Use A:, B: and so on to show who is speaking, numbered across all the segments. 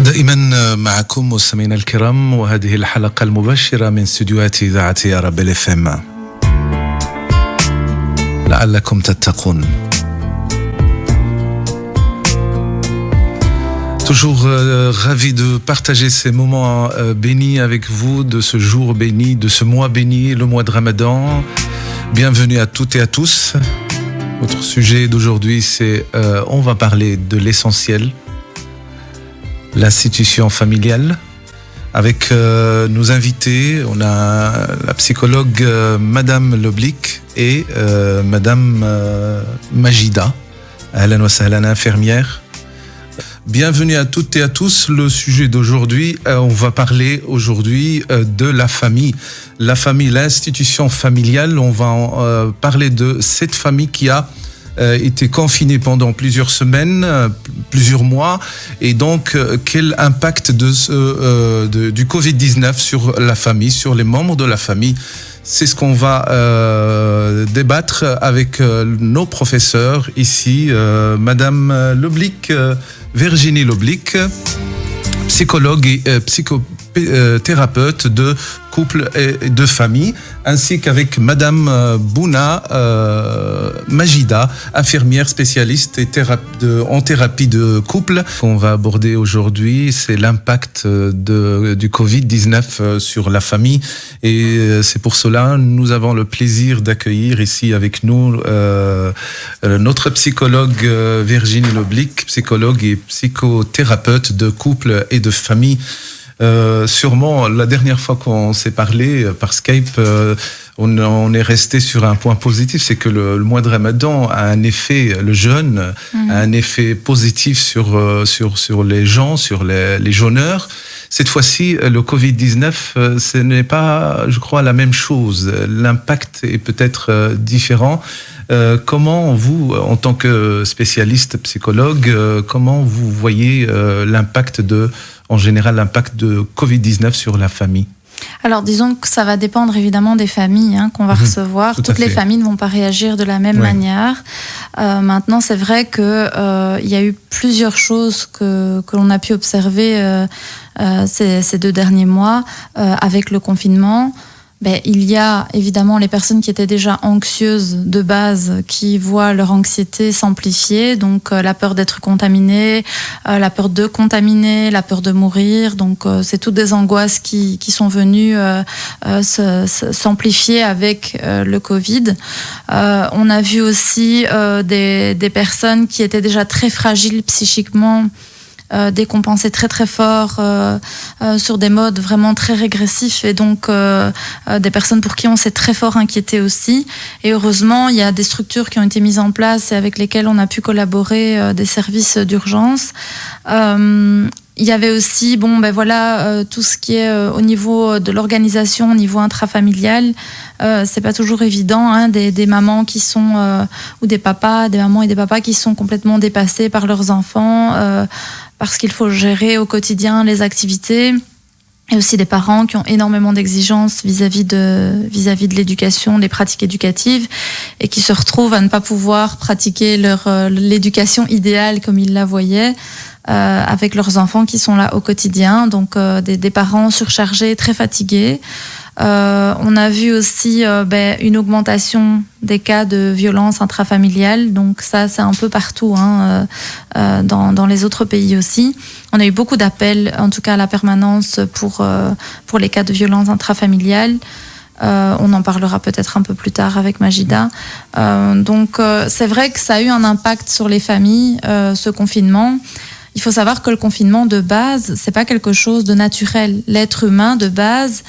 A: دائما معكم مستمعينا الكرام، وهذه الحلقة المباشرة من استديوهات إذاعة أرابيل اف ام. لعلكم تتقون. Toujours ravi de partager ces moments bénis avec vous, de ce jour béni, de ce mois béni, le mois de Ramadan. Bienvenue à toutes et à tous. Notre sujet d'aujourd'hui, c'est on va parler de l'essentiel, l'institution familiale. Avec nos invités, on a la psychologue Madame Loblick et Madame Majida. Ahlan wa sahlan, infirmière. Bienvenue à toutes et à tous. Le sujet d'aujourd'hui, on va parler aujourd'hui de la famille. La famille, l'institution familiale. On va parler de cette famille qui a été confinée pendant plusieurs semaines, plusieurs mois. Et donc, quel impact du Covid-19 sur la famille, sur les membres de la famille? C'est ce qu'on va débattre avec nos professeurs ici. Madame Loblick, Virginie Loblick, psychologue et psychothérapeute de couple et de famille, ainsi qu'avec Madame Bouna Majida, infirmière spécialiste en thérapie de couple. Qu'on va aborder aujourd'hui, c'est l'impact du Covid-19 sur la famille, et c'est pour cela nous avons le plaisir d'accueillir ici avec nous notre psychologue Virginie Loblick, psychologue et psychothérapeute de couple et de famille. Sûrement, la dernière fois qu'on s'est parlé par Skype, on est resté sur un point positif, c'est que le mois de Ramadan a un effet, le jeûne a un effet positif sur les gens, sur les jeûneurs. Cette fois-ci, le Covid-19, ce n'est pas, je crois, la même chose. L'impact est peut-être différent. Comment vous, en tant que spécialiste psychologue, comment vous voyez en général l'impact de Covid-19 sur la famille?
B: Alors, disons que ça va dépendre évidemment des familles qu'on va recevoir. Toutes les familles ne vont pas réagir de la même manière. Maintenant, c'est vrai qu'il y a eu plusieurs choses que l'on a pu observer ces 2 derniers mois avec le confinement. Il y a évidemment les personnes qui étaient déjà anxieuses de base, qui voient leur anxiété s'amplifier, donc la peur d'être contaminé, la peur de contaminer, la peur de mourir. Donc c'est toutes des angoisses qui sont venues s'amplifier avec le Covid. On a vu aussi des personnes qui étaient déjà très fragiles psychiquement, décompenser très très fort sur des modes vraiment très régressifs, et donc des personnes pour qui on s'est très fort inquiété aussi. Et heureusement, il y a des structures qui ont été mises en place et avec lesquelles on a pu collaborer, des services d'urgence. Il y avait aussi tout ce qui est au niveau de l'organisation, au niveau intrafamilial. C'est pas toujours évident, des mamans qui sont ou des mamans et des papas qui sont complètement dépassés par leurs enfants, parce qu'il faut gérer au quotidien les activités, et aussi des parents qui ont énormément d'exigences vis-à-vis de l'éducation, des pratiques éducatives, et qui se retrouvent à ne pas pouvoir pratiquer l'éducation idéale comme ils la voyaient, avec leurs enfants qui sont là au quotidien. Donc des parents surchargés, très fatigués. On a vu aussi une augmentation des cas de violence intrafamiliale. Donc ça, c'est un peu partout, dans les autres pays aussi. On a eu beaucoup d'appels, en tout cas à la permanence, pour les cas de violence intrafamiliale. On en parlera peut-être un peu plus tard avec Majida. Donc c'est vrai que ça a eu un impact sur les familles, ce confinement. Il faut savoir que le confinement de base, c'est pas quelque chose de naturel. L'être humain de base,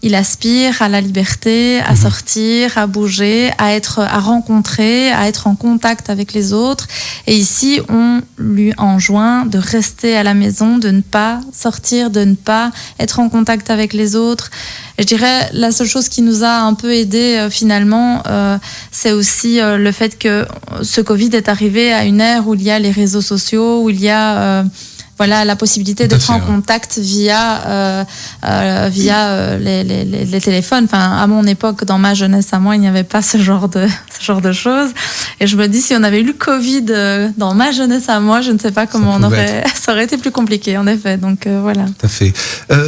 B: il aspire à la liberté, à sortir, à bouger, à rencontrer, à être en contact avec les autres. Et ici, on lui enjoint de rester à la maison, de ne pas sortir, de ne pas être en contact avec les autres. Et je dirais, la seule chose qui nous a un peu aidé finalement, c'est aussi le fait que ce Covid est arrivé à une ère où il y a les réseaux sociaux, où il y a voilà, la possibilité d'être en contact via les téléphones. Enfin, à mon époque, dans ma jeunesse à moi, il n'y avait pas ce genre de choses. Et je me dis, si on avait eu le Covid dans ma jeunesse à moi, je ne sais pas comment ça aurait été plus compliqué, en effet. Donc voilà.
A: Tout à fait.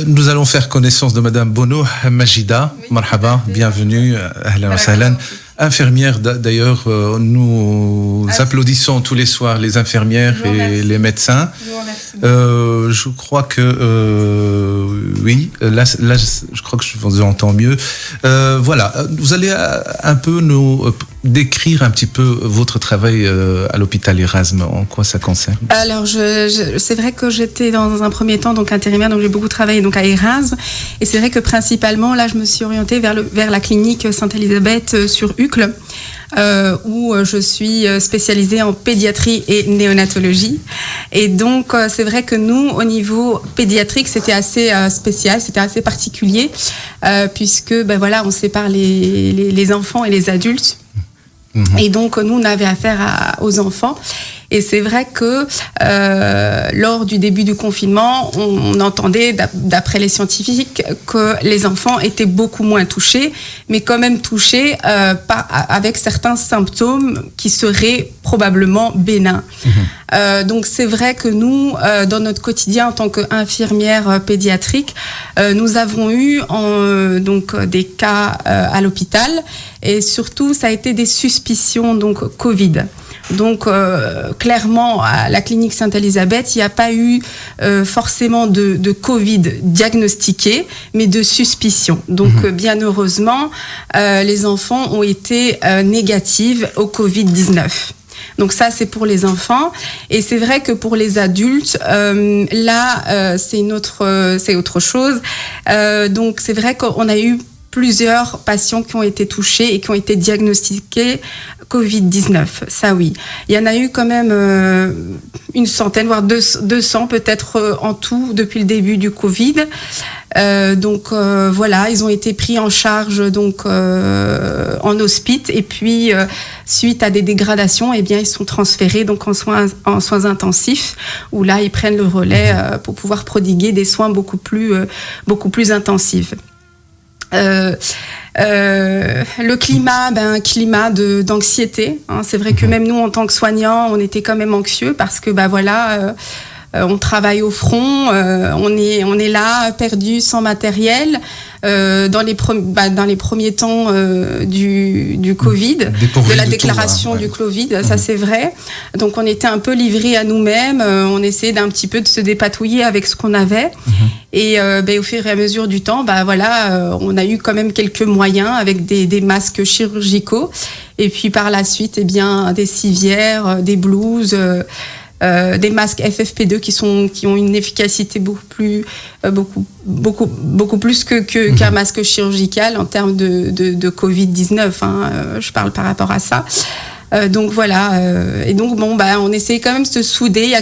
A: Nous allons faire connaissance de Madame Bono Majida. Oui, marhaba, bienvenue. Ahlan wa sahlan. Infirmière, d'ailleurs, nous applaudissons tous les soirs les infirmières et les médecins. Je crois que oui, là, je crois que je vous entends mieux. Voilà, vous allez un peu nous décrire un petit peu votre travail à l'hôpital Erasme, en quoi ça concerne?
C: Alors, c'est vrai que j'étais dans un premier temps donc intérimaire, donc j'ai beaucoup travaillé donc à Erasme, et c'est vrai que principalement là, je me suis orientée vers la clinique Sainte-Élisabeth sur Uccle. Où je suis spécialisée en pédiatrie et néonatologie. Et donc, c'est vrai que nous, au niveau pédiatrique, c'était assez spécial, c'était assez particulier, puisque, ben voilà, on sépare les enfants et les adultes. Et donc, nous, on avait affaire aux enfants. Et c'est vrai que lors du début du confinement, on entendait, d'après les scientifiques, que les enfants étaient beaucoup moins touchés, mais quand même touchés avec certains symptômes qui seraient probablement bénins. Donc c'est vrai que nous, dans notre quotidien en tant qu'infirmière pédiatrique, nous avons eu donc des cas à l'hôpital, et surtout ça a été des suspicions donc Covid. Donc clairement à la clinique Sainte-Élisabeth, il n'y a pas eu forcément de Covid diagnostiqué, mais de suspicion. Donc bien heureusement, les enfants ont été négatifs au Covid-19. Donc ça, c'est pour les enfants. Et c'est vrai que pour les adultes, là, c'est autre chose. Donc c'est vrai qu'on a eu plusieurs patients qui ont été touchés et qui ont été diagnostiqués Covid-19, ça oui. Il y en a eu quand même une centaine, voire 200 peut-être en tout depuis le début du Covid. Donc voilà, ils ont été pris en charge donc en hospice, et puis suite à des dégradations, eh bien ils sont transférés donc en soins intensifs, où là ils prennent le relais pour pouvoir prodiguer des soins beaucoup plus intensifs. Le climat, un climat d'anxiété. Hein. C'est vrai que même nous, en tant que soignants, on était quand même anxieux parce que on travaille au front, on est là, perdu, sans matériel. Dans les premiers temps du Covid, de la déclaration du Covid, ça c'est vrai. Donc on était un peu livrés à nous-mêmes, on essayait d'un petit peu de se dépatouiller avec ce qu'on avait. Et au fur et à mesure du temps, on a eu quand même quelques moyens avec des masques chirurgicaux. Et puis par la suite, des civières, des blouses. Des masques FFP2 qui ont une efficacité beaucoup plus qu'un masque chirurgical en termes de Covid-19. Je parle par rapport à ça. Donc voilà. Et donc on essayait quand même de se souder. Il y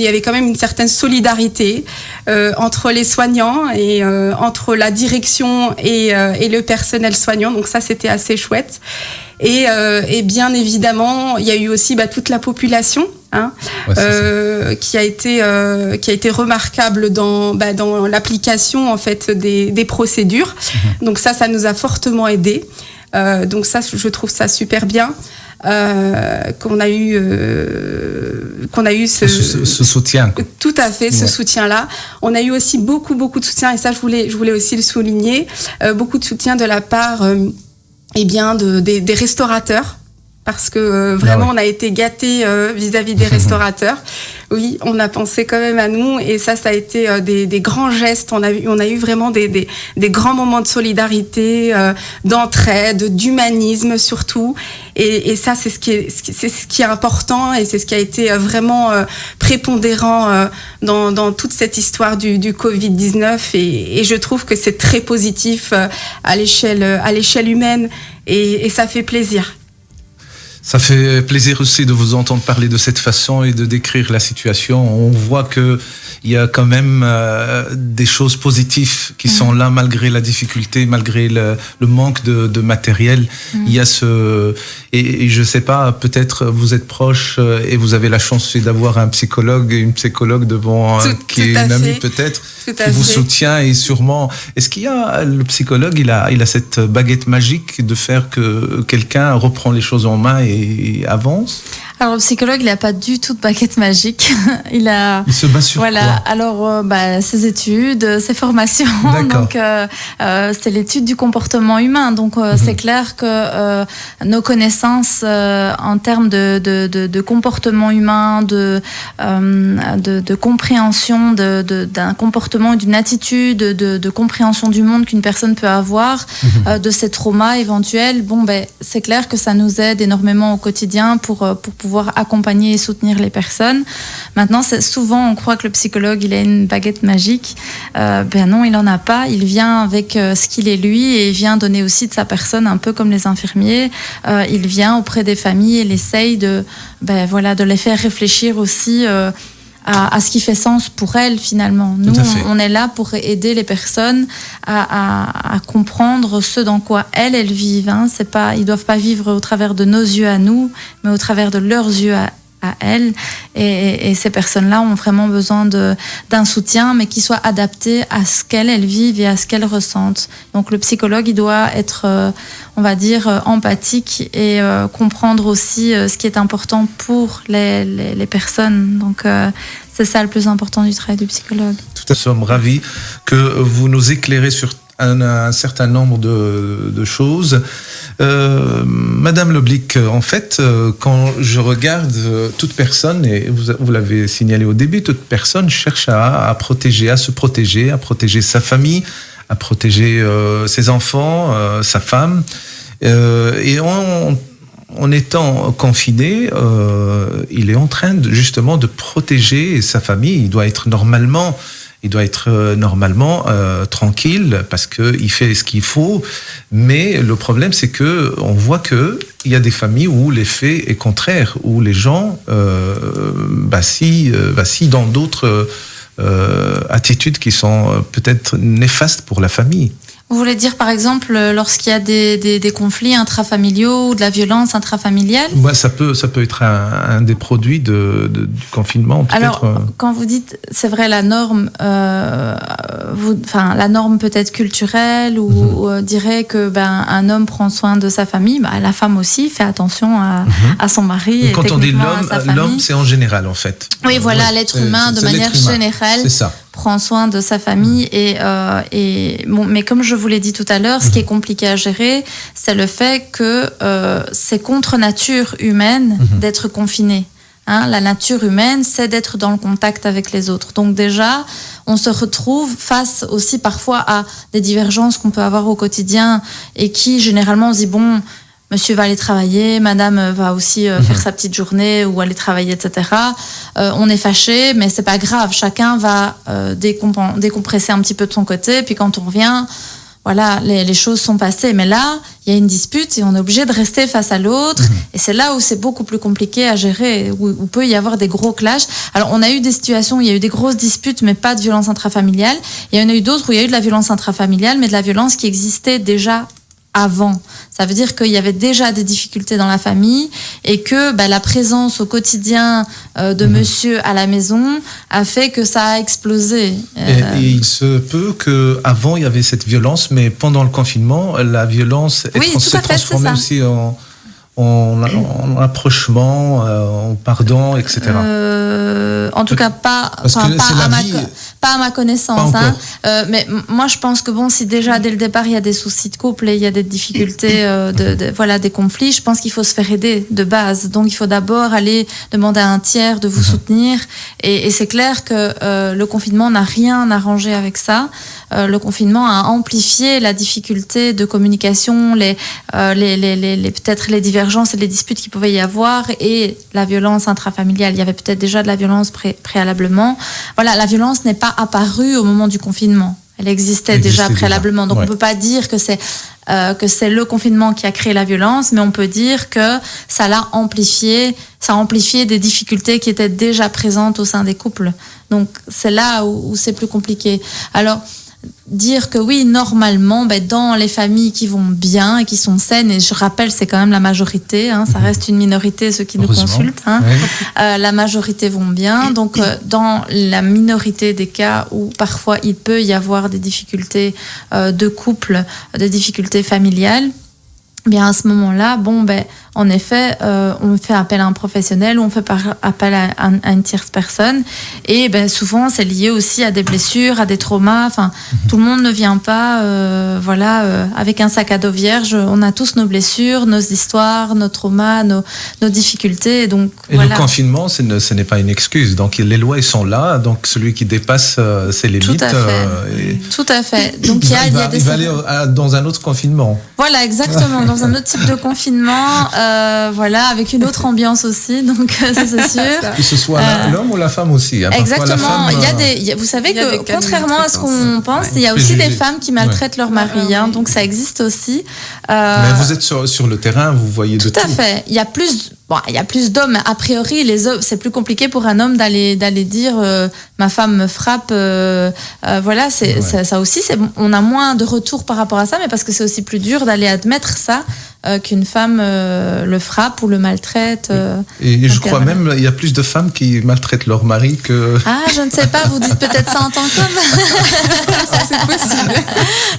C: avait quand même une certaine solidarité entre les soignants et entre la direction et le personnel soignant. Donc ça, c'était assez chouette. Et bien évidemment, il y a eu aussi toute la population. Qui a été remarquable dans l'application en fait des procédures. Donc ça nous a fortement aidé. Donc ça, je trouve ça super bien qu'on a eu ce soutien. Tout à fait, ce soutien-là. On a eu aussi beaucoup de soutien, et ça je voulais aussi le souligner, beaucoup de soutien de la part des restaurateurs. Parce que vraiment, on a été gâtés vis-à-vis des restaurateurs. Oui, on a pensé quand même à nous, et ça a été des grands gestes. On a eu vraiment des grands moments de solidarité, d'entraide, d'humanisme surtout. Et ça, c'est ce qui est important, et c'est ce qui a été vraiment prépondérant dans toute cette histoire du Covid-19. Et je trouve que c'est très positif à l'échelle humaine, et ça fait plaisir.
A: Ça fait plaisir aussi de vous entendre parler de cette façon et de décrire la situation. On voit que il y a quand même des choses positives qui sont là malgré la difficulté, malgré le manque de matériel. Il y a et je sais pas, peut-être vous êtes proche et vous avez la chance d'avoir un psychologue, une psychologue devant qui est une amie peut-être qui vous soutient et sûrement. Est-ce qu'il y a le psychologue, il a cette baguette magique de faire que quelqu'un reprend les choses en main et avance?
B: Alors le psychologue, il n'a pas du tout de baguette magique. Il
A: se base sur quoi?
B: Alors ses études, ses formations. Donc c'est l'étude du comportement humain. Donc c'est clair que nos connaissances en termes de comportement humain, de compréhension d'un comportement et d'une attitude, de compréhension du monde qu'une personne peut avoir, de ses traumas éventuels. C'est clair que ça nous aide énormément au quotidien pour pouvoir accompagner et soutenir les personnes. Maintenant, souvent, on croit que le psychologue, il a une baguette magique. Non, il n'en a pas. Il vient avec ce qu'il est lui et il vient donner aussi de sa personne, un peu comme les infirmiers. Il vient auprès des familles et il essaye de les faire réfléchir aussi à ce qui fait sens pour elles, finalement. Nous, on est là pour aider les personnes à comprendre ce dans quoi elles vivent. Ils ne doivent pas vivre au travers de nos yeux à nous, mais au travers de leurs yeux à elles. Et ces personnes-là ont vraiment besoin d'un soutien, mais qui soit adapté à ce qu'elles vivent et à ce qu'elles ressentent. Donc le psychologue, il doit être, empathique et comprendre aussi ce qui est important pour les personnes. Donc c'est ça le plus important du travail du psychologue.
A: Tout à fait. Nous sommes ravis que vous nous éclairez sur un certain nombre de choses. Madame Loblic, en fait, quand je regarde toute personne, et vous l'avez signalé au début, toute personne cherche à se protéger, à protéger sa famille, à protéger ses enfants, sa femme. Et en étant confiné, il est en train justement de protéger sa famille. Il doit être normalement tranquille parce qu'il fait ce qu'il faut. Mais le problème, c'est que on voit que il y a des familles où l'effet est contraire, où les gens vacillent dans d'autres attitudes qui sont peut-être néfastes pour la famille.
B: Vous voulez dire, par exemple, lorsqu'il y a des conflits intrafamiliaux ou de la violence intrafamiliale ?
A: Ça peut être un des produits du confinement.
B: Alors, quand vous dites, c'est vrai, la norme, la norme peut-être culturelle ou dirait que un homme prend soin de sa famille, la femme aussi fait attention à son mari.
A: Mais quand on dit l'homme, c'est en général, en fait.
B: Oui, voilà, l'être humain, de manière générale. C'est ça. Prend soin de sa famille mais comme je vous l'ai dit tout à l'heure, ce qui est compliqué à gérer, c'est le fait que c'est contre nature humaine d'être confiné. La nature humaine, c'est d'être dans le contact avec les autres. Donc déjà, on se retrouve face aussi parfois à des divergences qu'on peut avoir au quotidien et qui, généralement, on se dit, monsieur va aller travailler, madame va aussi faire sa petite journée ou aller travailler, etc. On est fâché, mais c'est pas grave. Chacun va décompresser un petit peu de son côté. Puis quand on revient, voilà, les choses sont passées. Mais là, il y a une dispute et on est obligé de rester face à l'autre. Et c'est là où c'est beaucoup plus compliqué à gérer, où peut y avoir des gros clashs. Alors, on a eu des situations où il y a eu des grosses disputes, mais pas de violence intrafamiliale. Il y en a eu d'autres où il y a eu de la violence intrafamiliale, mais de la violence qui existait déjà avant. Ça veut dire qu'il y avait déjà des difficultés dans la famille et que la présence au quotidien de monsieur à la maison a fait que ça a explosé.
A: Et il se peut qu'avant, il y avait cette violence, mais pendant le confinement, la violence s'est transformée aussi en rapprochement, en pardon, etc.
B: En tout cas, pas à ma connaissance. Mais moi, je pense que si déjà dès le départ il y a des soucis de couple et il y a des difficultés, des conflits, je pense qu'il faut se faire aider de base. Donc, il faut d'abord aller demander à un tiers de vous soutenir. Et c'est clair que le confinement n'a rien arrangé avec ça. Le confinement a amplifié la difficulté de communication, peut-être les divergences et les disputes qu'il pouvait y avoir et la violence intrafamiliale. Il y avait peut-être déjà de la violence préalablement. Voilà, la violence n'est pas apparue au moment du confinement. Elle existait déjà préalablement. Donc, on ne peut pas dire que c'est le confinement qui a créé la violence, mais on peut dire que ça l'a amplifié, ça a amplifié des difficultés qui étaient déjà présentes au sein des couples. Donc, c'est là où c'est plus compliqué. Alors, dire que oui, normalement, dans les familles qui vont bien et qui sont saines, et je rappelle, c'est quand même la majorité, ça reste une minorité, ceux qui nous consultent, la majorité vont bien. Donc, dans la minorité des cas où parfois il peut y avoir des difficultés de couple, des difficultés familiales, bien à ce moment-là, en effet, on fait appel à un professionnel ou on fait appel à une tierce personne. Et souvent, c'est lié aussi à des blessures, à des traumas. Enfin, tout le monde ne vient pas, avec un sac à dos vierge. On a tous nos blessures, nos histoires, nos traumas, nos difficultés. Et donc,
A: le confinement, ce n'est pas une excuse. Donc, les lois, elles sont là. Donc, celui qui dépasse ses limites...
B: Tout à fait. Donc, il va
A: aller dans un autre confinement.
B: Voilà, exactement. Dans un autre type de confinement... avec une autre ambiance aussi, donc ça c'est sûr.
A: Que ce soit l'homme ou la femme aussi.
B: Exactement. Vous savez que contrairement à ce qu'on pense, il y a aussi des femmes qui maltraitent leur mari. Donc ça existe aussi.
A: Mais vous êtes sur le terrain, vous voyez de tout.
B: Tout à fait. Il y a plus d'hommes. Mais a priori, les hommes, c'est plus compliqué pour un homme d'aller dire ma femme me frappe. Ça aussi. On a moins de retours par rapport à ça, mais parce que c'est aussi plus dur d'aller admettre ça qu'une femme le frappe ou le maltraite.
A: Et je crois même il y a plus de femmes qui maltraitent leur mari que...
B: Ah, je ne sais pas, vous dites peut-être ça en tant qu'homme.
C: Ça, c'est possible.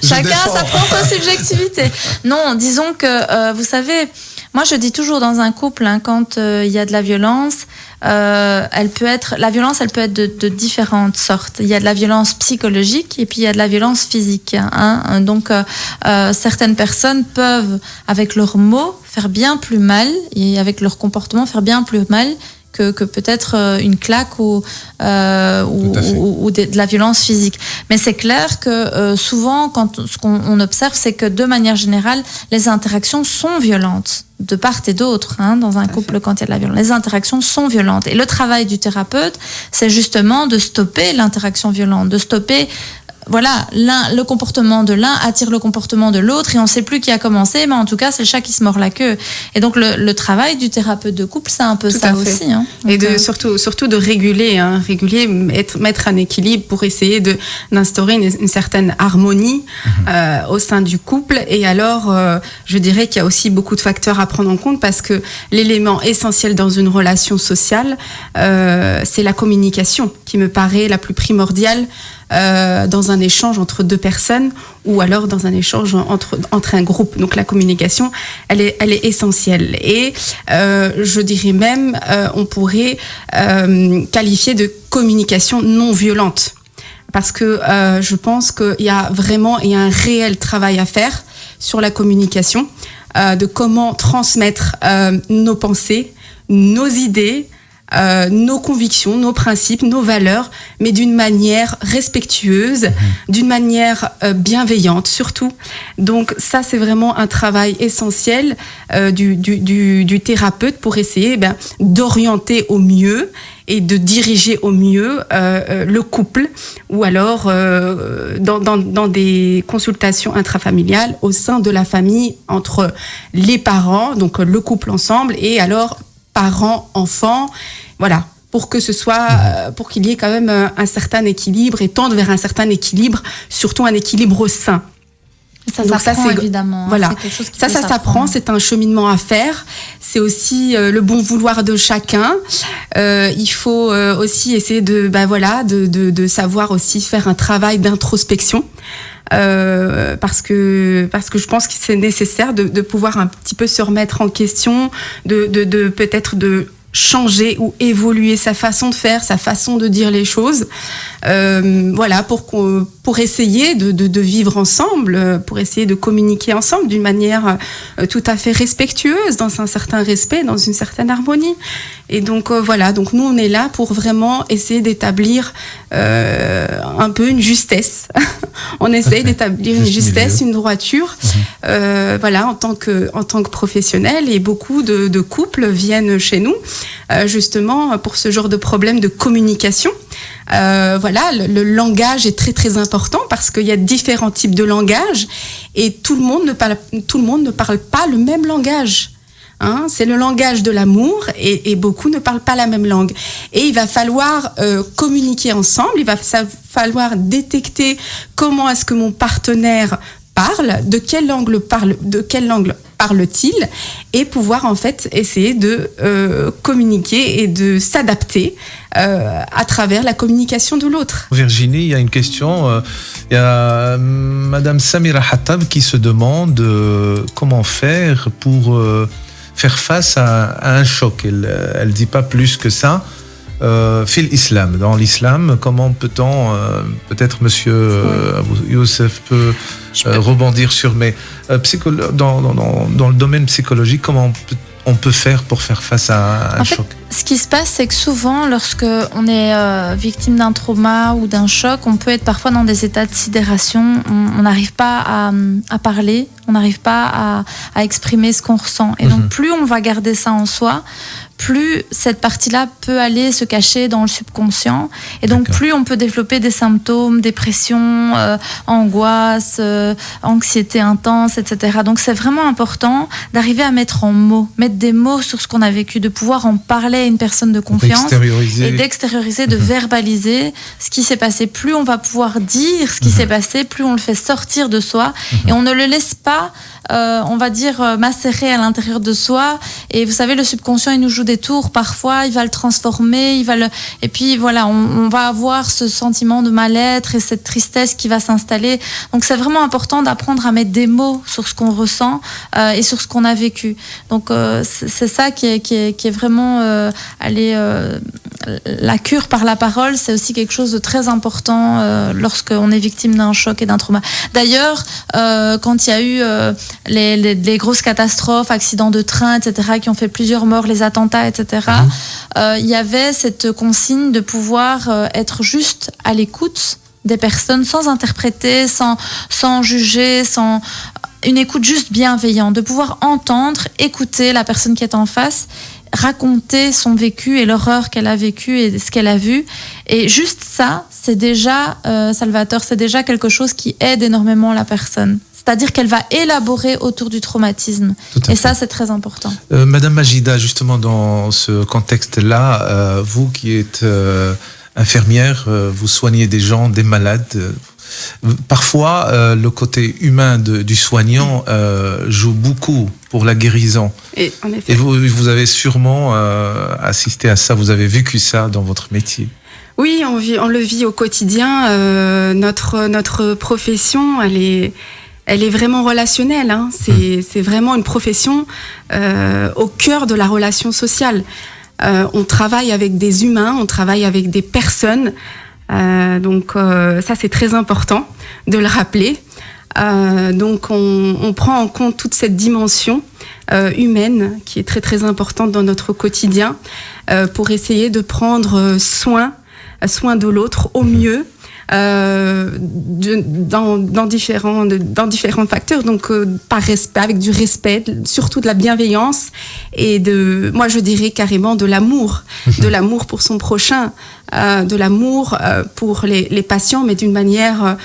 B: Chacun a sa propre subjectivité. Non, disons que, vous savez, moi je dis toujours dans un couple, quand il y a de la violence, la violence, elle peut être de différentes sortes. Il y a de la violence psychologique et puis il y a de la violence physique. Donc, certaines personnes peuvent, avec leurs mots, faire bien plus mal et avec leur comportement, faire bien plus mal que peut-être une claque ou de la violence physique. Mais c'est clair que souvent, ce qu'on observe, c'est que de manière générale, les interactions sont violentes de part et d'autre, dans un couple quand il y a de la violence. Les interactions sont violentes. Et le travail du thérapeute, c'est justement de stopper l'interaction violente, de stopper... le comportement de l'un attire le comportement de l'autre et on ne sait plus qui a commencé, mais en tout cas, c'est le chat qui se mord la queue. Et donc, le travail du thérapeute de couple, c'est un peu ça aussi.
C: Et surtout de réguler, mettre un équilibre pour essayer d'instaurer une certaine harmonie au sein du couple. Et alors, je dirais qu'il y a aussi beaucoup de facteurs à prendre en compte parce que l'élément essentiel dans une relation sociale, c'est la communication qui me paraît la plus primordiale dans un échange entre deux personnes ou alors dans un échange entre un groupe. Donc la communication, elle est essentielle. Et je dirais même, on pourrait qualifier de communication non violente. Parce que je pense qu'il y a un réel travail à faire sur la communication, de comment transmettre nos pensées, nos idées, nos convictions, nos principes, nos valeurs, mais d'une manière respectueuse, d'une manière bienveillante surtout. Donc ça, c'est vraiment un travail essentiel du thérapeute pour essayer d'orienter au mieux et de diriger au mieux le couple ou alors dans des consultations intrafamiliales au sein de la famille entre les parents, donc le couple ensemble, et alors parents, enfants, voilà, pour que ce soit, pour qu'il y ait quand même un certain équilibre et tendre vers un certain équilibre, surtout un équilibre sain.
B: Ça s'apprend évidemment.
C: Voilà, ça s'apprend, c'est un cheminement à faire. C'est aussi le bon vouloir de chacun. Il faut aussi essayer de savoir aussi faire un travail d'introspection. Parce que je pense que c'est nécessaire de pouvoir un petit peu se remettre en question, de peut-être de changer ou évoluer sa façon de faire, sa façon de dire les choses, pour essayer de vivre ensemble, pour essayer de communiquer ensemble d'une manière tout à fait respectueuse, dans un certain respect, dans une certaine harmonie. Et donc donc nous on est là pour vraiment essayer d'établir un peu une justesse. On essaye d'établir une justesse, une droiture, en tant que professionnel, et beaucoup de couples viennent chez nous justement pour ce genre de problème de communication. Voilà, le langage est très très important parce qu'il y a différents types de langage et tout le monde ne parle pas le même langage. Hein, c'est le langage de l'amour et beaucoup ne parlent pas la même langue. Et il va falloir communiquer ensemble, il va falloir détecter comment est-ce que mon partenaire parle, de quel angle parle-t-il, et pouvoir en fait essayer de communiquer et de s'adapter à travers la communication de l'autre.
A: Virginie, il y a une question. Il y a Madame Samira Hattab qui se demande comment faire pour faire face à un choc. Elle dit pas plus que ça. Fil Islam. Dans l'islam, comment peut-on, peut-être Monsieur Youssef peut rebondir sur, mais dans le domaine psychologique, comment on peut faire pour faire face à un choc?
B: Ce qui se passe, c'est que souvent, lorsque on est victime d'un trauma ou d'un choc, on peut être parfois dans des états de sidération. On n'arrive pas à parler, on n'arrive pas à exprimer ce qu'on ressent. Et donc, plus on va garder ça en soi, plus cette partie-là peut aller se cacher dans le subconscient. Et donc, plus on peut développer des symptômes, dépression, angoisse, anxiété intense, etc. Donc, c'est vraiment important d'arriver à mettre des mots sur ce qu'on a vécu, de pouvoir en parler à une personne de confiance et d'extérioriser, de verbaliser ce qui s'est passé. Plus on va pouvoir dire ce qui s'est passé, plus on le fait sortir de soi et on ne le laisse pas, on va dire, macérer à l'intérieur de soi. Et vous savez, le subconscient, il nous joue des tours parfois, il va le transformer, et puis voilà, on va avoir ce sentiment de mal-être et cette tristesse qui va s'installer. Donc c'est vraiment important d'apprendre à mettre des mots sur ce qu'on ressent et sur ce qu'on a vécu. Donc c'est ça qui est vraiment la cure par la parole. C'est aussi quelque chose de très important lorsqu'on est victime d'un choc et d'un trauma. D'ailleurs, quand il y a eu les grosses catastrophes, accidents de train, etc., qui ont fait plusieurs morts, les attentats, etc., il y avait cette consigne de pouvoir être juste à l'écoute des personnes, sans interpréter, sans juger, sans une écoute juste bienveillante, de pouvoir entendre, écouter la personne qui est en face, raconter son vécu et l'horreur qu'elle a vécue et ce qu'elle a vu. Et juste ça, c'est déjà, Salvatore, c'est déjà quelque chose qui aide énormément la personne. C'est-à-dire qu'elle va élaborer autour du traumatisme. Et ça, c'est très important.
A: Madame Majida, justement, dans ce contexte-là, vous qui êtes infirmière, vous soignez des gens, des malades. Parfois, le côté humain du soignant joue beaucoup pour la guérison. Et, en effet. Et vous avez sûrement assisté à ça, vous avez vécu ça dans votre métier.
C: Oui, on le vit au quotidien. Notre profession, elle est vraiment relationnelle. Hein. C'est vraiment une profession au cœur de la relation sociale. On travaille avec des humains, on travaille avec des personnes. Donc ça, c'est très important de le rappeler. Donc on prend en compte toute cette dimension humaine qui est très très importante dans notre quotidien pour essayer de prendre soin de l'autre au mieux. Dans différents facteurs, donc par respect, avec du respect, surtout de la bienveillance et moi je dirais carrément de l'amour pour son prochain, de l'amour pour les patients, mais d'une manière,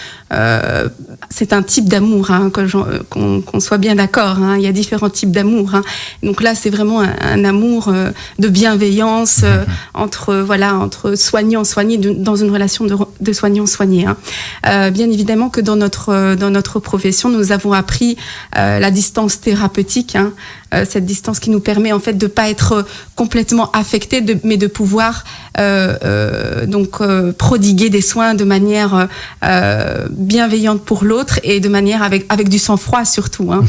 C: c'est un type d'amour, hein, qu'on soit bien d'accord, hein, il y a différents types d'amour, hein. Donc là c'est vraiment un amour de bienveillance entre soignant, soigné, dans une relation de soignant-soigné, hein. Bien évidemment que dans notre profession, nous avons appris la distance thérapeutique, hein, cette distance qui nous permet en fait de pas être complètement affecté, mais de pouvoir prodiguer des soins de manière bienveillante pour l'autre et de manière avec du sang-froid surtout, hein,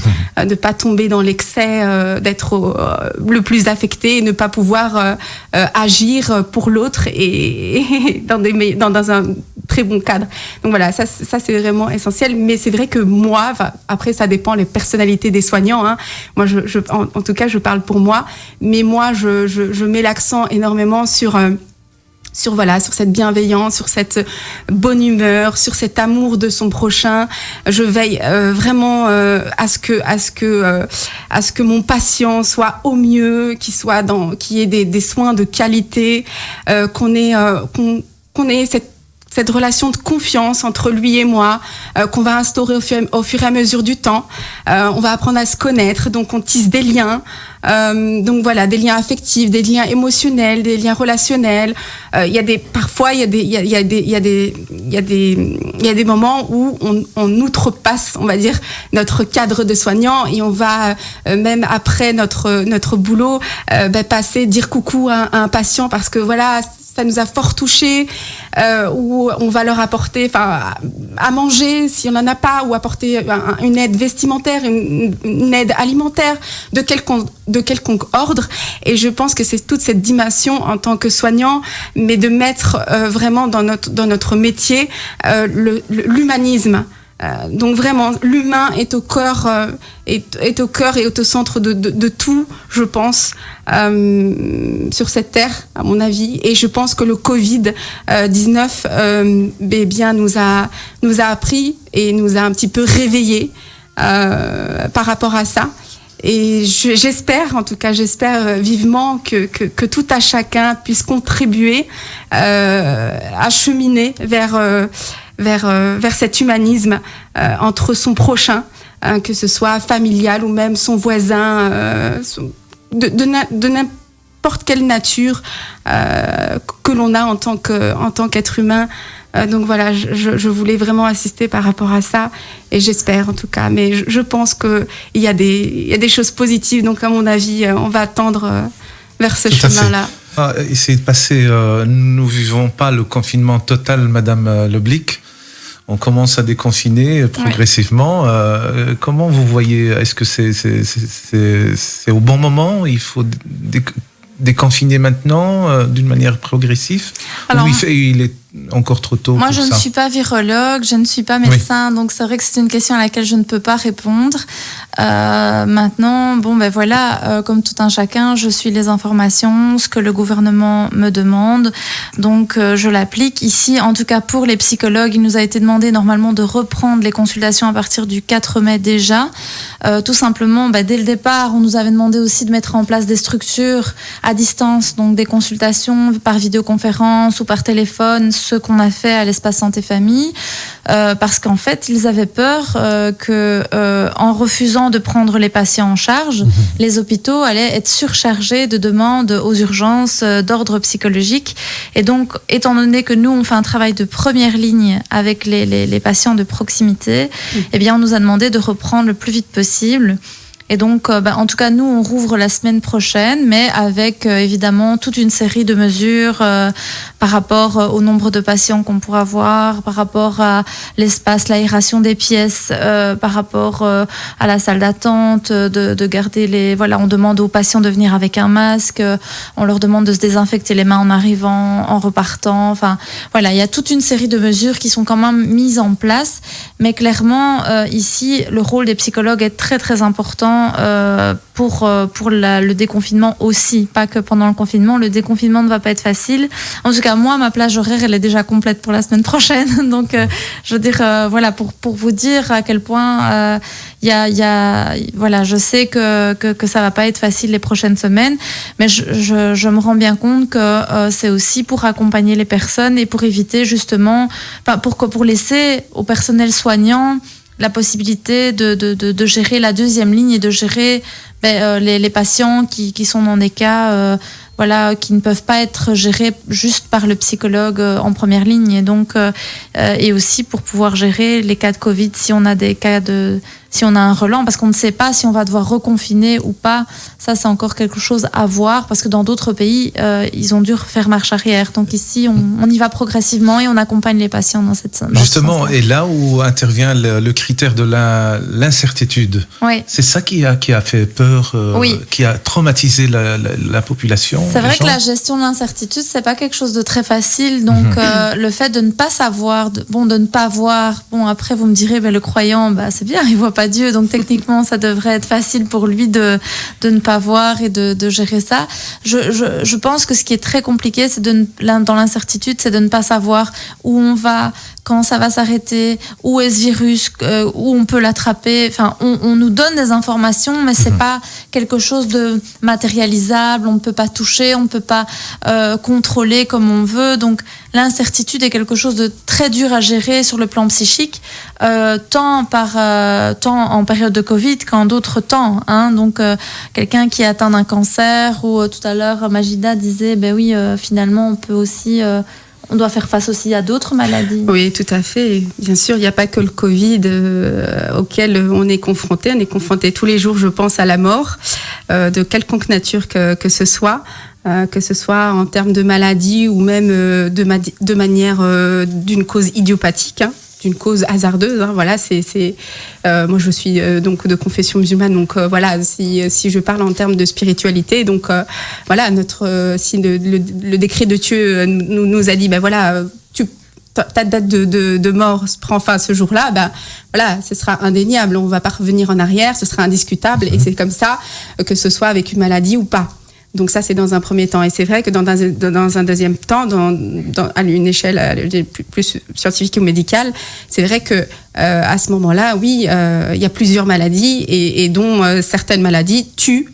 C: de pas tomber dans l'excès, d'être le plus affecté et ne pas pouvoir agir pour l'autre et dans un très bon cadre. Donc voilà, ça c'est vraiment essentiel. Mais c'est vrai que moi, après ça dépend les personnalités des soignants, hein. Moi, en tout cas, je parle pour moi. Mais moi, je mets l'accent énormément sur cette bienveillance, sur cette bonne humeur, sur cet amour de son prochain. Je veille vraiment à ce que mon patient soit au mieux, qu'il y ait des soins de qualité, qu'on qu'on ait cette relation de confiance entre lui et moi, qu'on va instaurer au fur et à mesure du temps. On va apprendre à se connaître, donc on tisse des liens. Donc voilà, des liens affectifs, des liens émotionnels, des liens relationnels. Parfois il y a des moments où on outrepasse, on va dire, notre cadre de soignant et on va même après notre boulot dire coucou à un patient parce que voilà, ça nous a fort touché, ou on va leur apporter à manger si on n'en a pas, ou apporter une aide vestimentaire, une aide alimentaire de quelconque ordre. Et je pense que c'est toute cette dimension en tant que soignant, mais de mettre vraiment dans notre métier l'humanisme. Donc vraiment, l'humain est au cœur et est au centre de tout, je pense, sur cette terre, à mon avis. Et je pense que le Covid-19 nous a appris et nous a un petit peu réveillés par rapport à ça. Et j'espère vivement que tout à chacun puisse contribuer à cheminer vers cet humanisme entre son prochain, que ce soit familial ou même son voisin, de n'importe quelle nature que l'on a en tant qu'être humain. Donc voilà, je voulais vraiment insister par rapport à ça, et j'espère en tout cas. Mais je pense qu'il y a des choses positives, donc à mon avis, on va tendre vers ce chemin-là.
A: Essayez de passer, nous vivons pas le confinement total, Madame Loblic. On commence à déconfiner progressivement. Oui. Comment vous voyez ? Est-ce que c'est au bon moment ? Il faut déconfiner maintenant d'une manière progressive ? Alors, ou il est encore trop tôt?
B: Moi, je ne suis pas virologue, je ne suis pas médecin, donc c'est vrai que c'est une question à laquelle je ne peux pas répondre. Maintenant, comme tout un chacun, je suis les informations, ce que le gouvernement me demande, donc je l'applique. Ici, en tout cas pour les psychologues, il nous a été demandé normalement de reprendre les consultations à partir du 4 mai déjà. Tout simplement, dès le départ, on nous avait demandé aussi de mettre en place des structures à distance, donc des consultations par vidéoconférence ou par téléphone, ce qu'on a fait à l'espace santé famille, parce qu'en fait, ils avaient peur que, en refusant de prendre les patients en charge, les hôpitaux allaient être surchargés de demandes aux urgences d'ordre psychologique. Et donc, étant donné que nous, on fait un travail de première ligne avec les patients de proximité, eh bien, on nous a demandé de reprendre le plus vite possible. Et donc, en tout cas, nous, on rouvre la semaine prochaine, mais avec évidemment toute une série de mesures par rapport au nombre de patients qu'on pourra avoir, par rapport à l'espace, l'aération des pièces, par rapport à la salle d'attente, de garder on demande aux patients de venir avec un masque, on leur demande de se désinfecter les mains en arrivant, en repartant. Enfin, voilà, il y a toute une série de mesures qui sont quand même mises en place, mais clairement, ici, le rôle des psychologues est très, très important. Pour le déconfinement aussi, pas que pendant le confinement. Le déconfinement ne va pas être facile. En tout cas, moi, ma plage horaire, elle est déjà complète pour la semaine prochaine. Donc, je veux dire, pour vous dire à quel point je sais que ça va pas être facile les prochaines semaines, mais je me rends bien compte que c'est aussi pour accompagner les personnes et pour éviter justement, pour laisser au personnel soignant la possibilité de gérer la deuxième ligne et de gérer les patients qui sont dans des cas qui ne peuvent pas être gérés juste par le psychologue en première ligne, et donc et aussi pour pouvoir gérer les cas de Covid si on a si on a un relent, parce qu'on ne sait pas si on va devoir reconfiner ou pas. Ça, c'est encore quelque chose à voir, parce que dans d'autres pays, ils ont dû faire marche arrière. Donc ici, on y va progressivement et on accompagne les patients dans cette sens.
A: Justement, et là où intervient le critère de l'incertitude, c'est ça qui a fait peur, qui a traumatisé la population.
B: C'est vrai que la gestion de l'incertitude, c'est pas quelque chose de très facile. Donc le fait de ne pas savoir, de ne pas voir. Bon, après vous me direz, le croyant, c'est bien, il voit pas Dieu, donc techniquement ça devrait être facile pour lui de ne pas voir et de gérer ça. Je pense que ce qui est très compliqué, c'est dans l'incertitude, c'est de ne pas savoir où on va, quand ça va s'arrêter, où est ce virus, où on peut l'attraper. Enfin, on nous donne des informations, mais c'est pas quelque chose de matérialisable. On ne peut pas toucher, on ne peut pas contrôler comme on veut. Donc, l'incertitude est quelque chose de très dur à gérer sur le plan psychique, tant en période de Covid qu'en d'autres temps. Hein. Donc, quelqu'un qui est atteint d'un cancer, ou tout à l'heure, Majida disait, ben oui, finalement, on peut aussi... on doit faire face aussi à d'autres maladies.
C: Oui, tout à fait. Bien sûr, il n'y a pas que le Covid auquel on est confronté. On est confronté tous les jours, je pense, à la mort, de quelconque nature que ce soit en termes de maladie ou même de manière d'une cause idiopathique. Hein. D'une cause hasardeuse, hein, voilà, moi je suis donc de confession musulmane, donc voilà, si je parle en termes de spiritualité, donc voilà, si le décret de Dieu nous a dit, ben voilà, ta date de mort prend fin ce jour-là, ben voilà, ce sera indéniable, on va pas revenir en arrière, ce sera indiscutable, et c'est comme ça, que ce soit avec une maladie ou pas. Donc ça, c'est dans un premier temps. Et c'est vrai que dans un deuxième temps, à une échelle plus scientifique ou médicale, c'est vrai que à ce moment-là, oui, il y a plusieurs maladies et dont certaines maladies tuent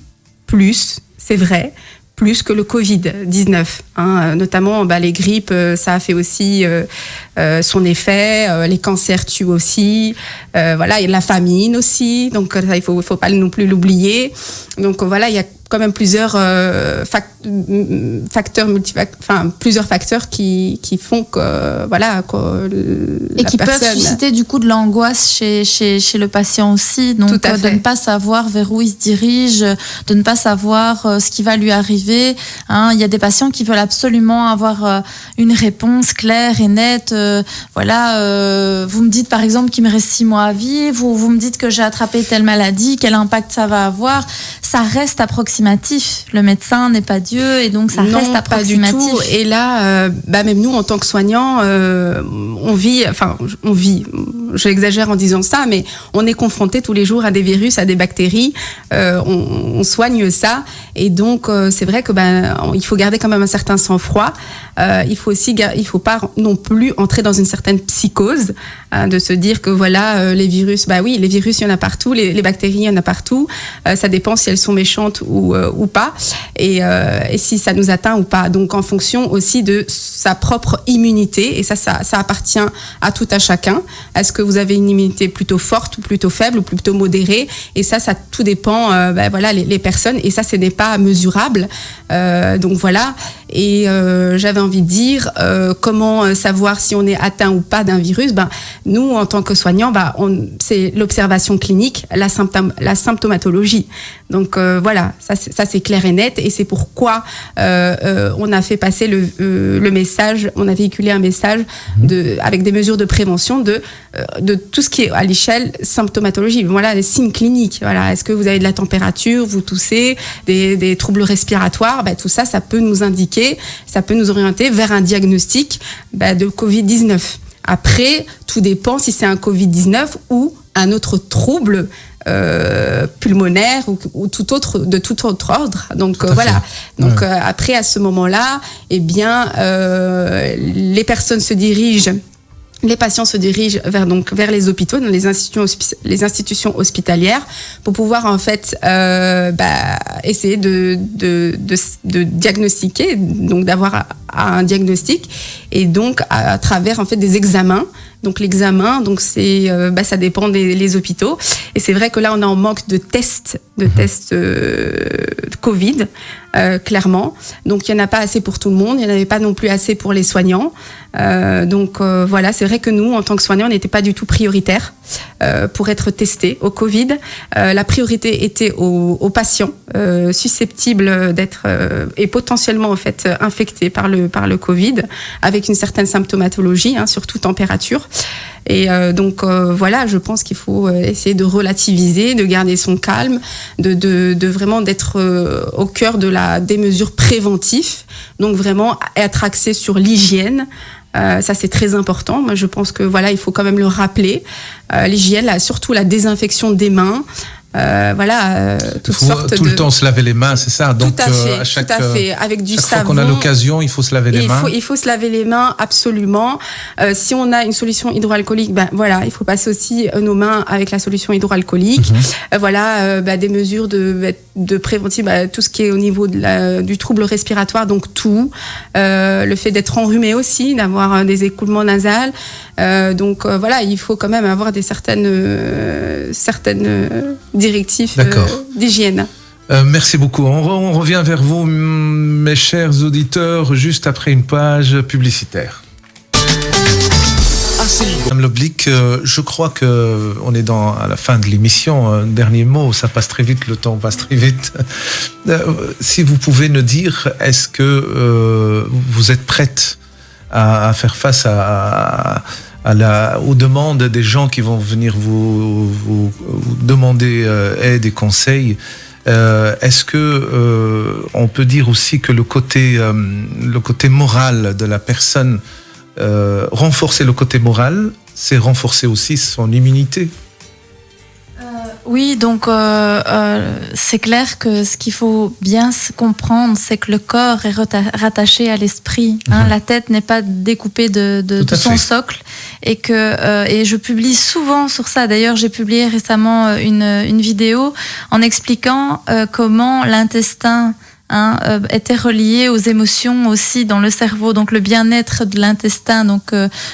C: plus, c'est vrai, plus que le Covid-19. Hein. Notamment, les grippes, ça a fait aussi son effet. Les cancers tuent aussi. Voilà, il y a la famine aussi. Donc, il faut pas non plus l'oublier. Donc, voilà, il y a quand même plusieurs plusieurs facteurs qui font que voilà
B: et qui peuvent susciter du coup de l'angoisse chez le patient aussi, donc de ne pas savoir vers où il se dirige, de ne pas savoir ce qui va lui arriver, hein. Il y a des patients qui veulent absolument avoir une réponse claire et nette, vous me dites par exemple qu'il me reste 6 mois à vivre, vous me dites que j'ai attrapé telle maladie, quel impact ça va avoir. Ça reste approximatif. Le médecin n'est pas Dieu et donc ça reste approximatif.
C: Pas du tout. Et là, même nous, en tant que soignants, on vit, j'exagère en disant ça, mais on est confronté tous les jours à des virus, à des bactéries. On soigne ça. Et donc, c'est vrai que il faut garder quand même un certain sang-froid. Il faut pas non plus entrer dans une certaine psychose, de se dire que voilà, les virus, les virus, il y en a partout, les bactéries, il y en a partout. Ça dépend si elles sont méchantes ou pas, et si ça nous atteint ou pas. Donc, en fonction aussi de sa propre immunité, et ça appartient à tout à chacun. Est-ce que vous avez une immunité plutôt forte ou plutôt faible ou plutôt modérée? Et ça tout dépend, les personnes, et ça, ce n'est pas mesurable. Donc voilà. Et j'avais envie de dire comment savoir si on est atteint ou pas d'un virus. Nous, en tant que soignants, c'est l'observation clinique, la symptomatologie. Donc voilà, ça c'est clair et net, et c'est pourquoi on a fait passer le message, on a véhiculé un message avec des mesures de prévention de tout ce qui est à l'échelle symptomatologie. Voilà, les signes cliniques. Voilà, est-ce que vous avez de la température, vous toussez, des troubles respiratoires, tout ça, ça peut nous indiquer, ça peut nous orienter vers un diagnostic de Covid-19. Après, tout dépend si c'est un Covid-19 ou un autre trouble pulmonaire ou de tout autre ordre. Donc voilà. Donc après, à ce moment-là, les personnes se dirigent. Les patients se dirigent vers les hôpitaux, dans les institutions hospitalières, pour pouvoir en fait essayer de diagnostiquer, donc d'avoir un diagnostic, et donc à travers en fait des examens. Donc l'examen, c'est ça dépend des hôpitaux, et c'est vrai que là on est en manque de tests Covid, clairement. Donc il y en a pas assez pour tout le monde, il y en avait pas non plus assez pour les soignants. Voilà, c'est vrai que nous, en tant que soignants, on n'était pas du tout prioritaires pour être testés au Covid. La priorité était aux patients susceptibles d'être et potentiellement en fait infectés par le Covid, avec une certaine symptomatologie, surtout température. Et voilà, je pense qu'il faut essayer de relativiser, de garder son calme, de vraiment d'être au cœur des mesures préventives. Donc vraiment être axé sur l'hygiène. Ça c'est très important. Moi je pense que voilà, il faut quand même le rappeler. L'hygiène, surtout la désinfection des mains.
A: toutes sortes tout le temps se laver les mains, c'est ça. Donc
C: tout à fait, avec du savon.
A: Chaque fois qu'on a l'occasion, il faut se laver les mains.
C: Il faut se laver les mains absolument. Si on a une solution hydroalcoolique, il faut passer aussi nos mains avec la solution hydroalcoolique. Des mesures de prévention, tout ce qui est au niveau du trouble respiratoire, donc tout. Le fait d'être enrhumé aussi, d'avoir des écoulements nasales. Il faut quand même avoir certaines directives d'hygiène.
A: Merci beaucoup. On revient vers vous, mes chers auditeurs, juste après une page publicitaire. Madame Loblic, je crois qu'on est à la fin de l'émission. Dernier mot, ça passe très vite, le temps passe très vite. Si vous pouvez nous dire, est-ce que vous êtes prête à faire face aux demandes des gens qui vont venir vous demander aide et conseils? Est-ce que on peut dire aussi que le côté moral de la personne, renforcer le côté moral, c'est renforcer aussi son immunité?
B: Oui, donc c'est clair que ce qu'il faut bien comprendre, c'est que le corps est rattaché à l'esprit. La tête n'est pas découpée de son socle, et je publie souvent sur ça. D'ailleurs, j'ai publié récemment une vidéo en expliquant comment l'intestin était relié aux émotions aussi dans le cerveau, donc le bien-être de l'intestin, donc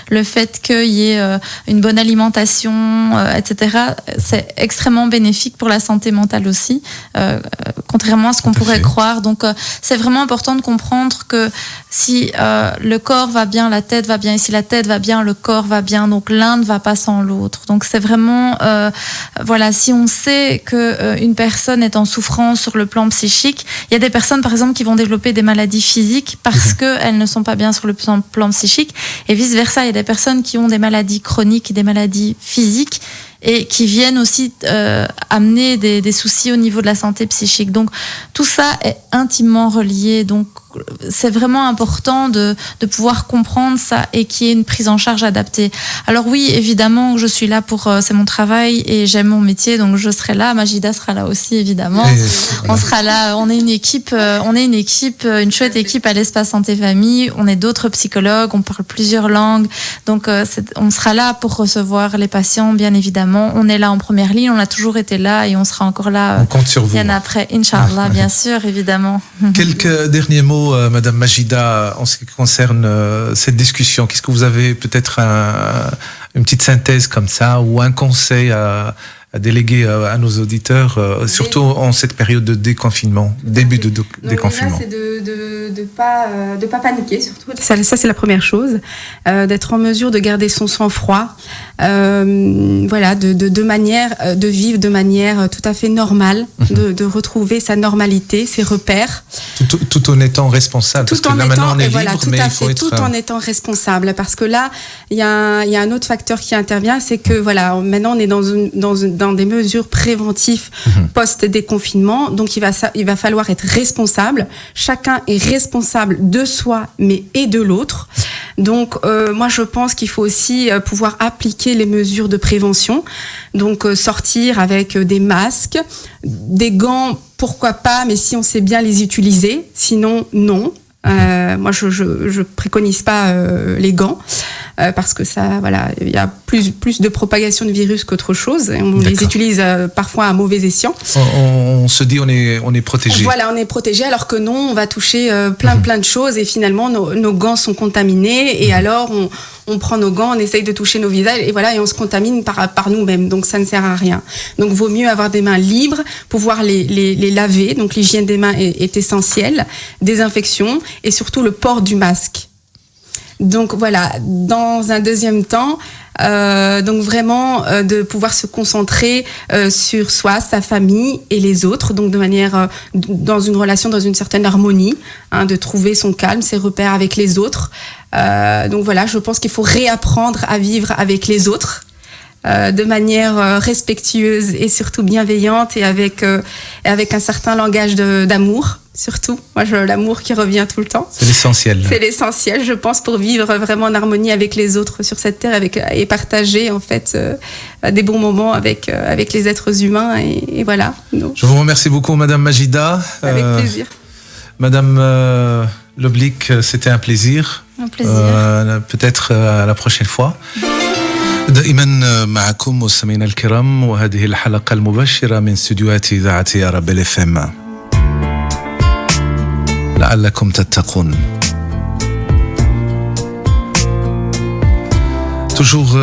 B: le fait qu'il y ait une bonne alimentation, etc. C'est extrêmement bénéfique pour la santé mentale aussi, contrairement à ce qu'on pourrait croire. Donc c'est vraiment important de comprendre que si le corps va bien, la tête va bien, et si la tête va bien, le corps va bien, donc l'un ne va pas sans l'autre. Donc c'est vraiment, si on sait qu'une personne est en souffrance sur le plan psychique, il y a des personnes par exemple qui vont développer des maladies physiques parce qu'elles ne sont pas bien sur le plan psychique, et vice versa, il y a des personnes qui ont des maladies chroniques, des maladies physiques, et qui viennent aussi amener des soucis au niveau de la santé psychique. Donc tout ça est intimement relié, donc c'est vraiment important de pouvoir comprendre ça et qu'il y ait une prise en charge adaptée. Alors oui, évidemment, je suis là c'est mon travail et j'aime mon métier, donc je serai là. Majida sera là aussi, évidemment. On sera là. On est une équipe, une chouette équipe à l'Espace Santé Famille. On est d'autres psychologues, on parle plusieurs langues, donc on sera là pour recevoir les patients, bien évidemment. On est là en première ligne, on a toujours été là et on sera encore là.
A: On compte sur vous.
B: Bien après, Inch'Allah, bien sûr, évidemment.
A: Quelques derniers mots, Madame Majida, en ce qui concerne cette discussion. Qu'est-ce que vous avez peut-être une petite synthèse comme ça, ou un conseil à déléguer à nos auditeurs, surtout en cette période de déconfinement, début de déconfinement?
C: C'est de pas paniquer, surtout. Ça c'est la première chose, d'être en mesure de garder son sang-froid, de vivre de manière tout à fait normale, de retrouver sa normalité, ses repères.
A: Tout en étant responsable, parce que là maintenant on est libre, mais il faut être...
C: Tout en étant responsable, parce que là, il y a un autre facteur qui intervient, c'est que maintenant on est dans des mesures préventives post-déconfinement, donc il va falloir être responsable. Chacun est responsable de soi, mais et de l'autre. Donc moi je pense qu'il faut aussi pouvoir appliquer les mesures de prévention, donc sortir avec des masques, des gants, pourquoi pas, mais si on sait bien les utiliser, sinon non. Moi je préconise pas les gants, parce que ça, il y a plus de propagation de virus qu'autre chose. On les utilise parfois à mauvais escient.
A: On se dit on est protégé.
C: Voilà, on est protégé, alors que non, on va toucher plein de choses, et finalement nos gants sont contaminés, et alors on prend nos gants, on essaye de toucher nos visages, et on se contamine par nous-mêmes. Donc ça ne sert à rien. Donc vaut mieux avoir des mains libres, pouvoir les laver. Donc l'hygiène des mains est essentielle, désinfection, et surtout le port du masque. Donc voilà, dans un deuxième temps, donc vraiment de pouvoir se concentrer sur soi, sa famille et les autres, donc de manière dans une relation, dans une certaine harmonie, de trouver son calme, ses repères avec les autres. Donc voilà, je pense qu'il faut réapprendre à vivre avec les autres de manière respectueuse et surtout bienveillante, et avec un certain langage d'amour. surtout. Moi, l'amour qui revient tout le temps.
A: C'est l'essentiel.
C: C'est l'essentiel, je pense, pour vivre vraiment en harmonie avec les autres sur cette terre et partager en fait des bons moments avec les êtres humains. Et voilà. Donc,
A: je vous remercie beaucoup, Madame Majida.
C: Avec plaisir.
A: Madame Loblic, c'était un plaisir.
B: Un plaisir.
A: Peut-être à la prochaine fois. دائما معكم مستمعينا الكرام وهذه الحلقة المباشرة من استديوهات إذاعة أرابيل اف ام. لعلكم تتقون. Toujours